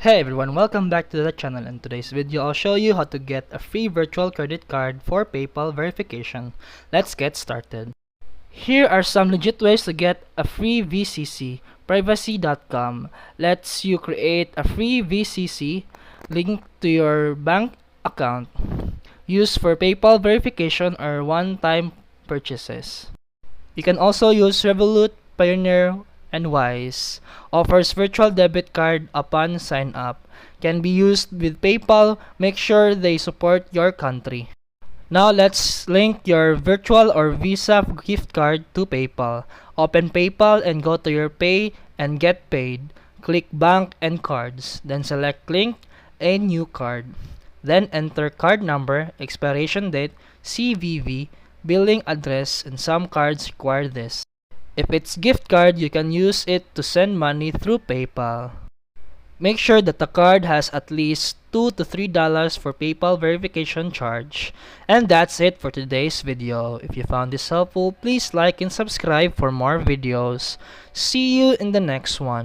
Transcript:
Hey everyone, welcome back to the channel. In today's video, I'll show you how to get a free virtual credit card for PayPal verification. Let's get started. Here are some legit ways to get a free VCC. Privacy.com lets you create a free VCC linked to your bank account used for PayPal verification or one-time purchases. You can also use Revolut, Pioneer, and Wise. Offers virtual debit card upon sign up. Can be used with PayPal. Make sure they support your country. Now let's link your virtual or Visa gift card to PayPal. Open PayPal and go to your Pay and Get Paid. Click Bank and Cards. Then select Link a new card. Then enter card number, expiration date, CVV, billing address, and some cards require this. If it's gift card, you can use it to send money through PayPal. Make sure that the card has at least $2 to $3 for PayPal verification charge. And that's it for today's video. If you found this helpful, please like and subscribe for more videos. See you in the next one.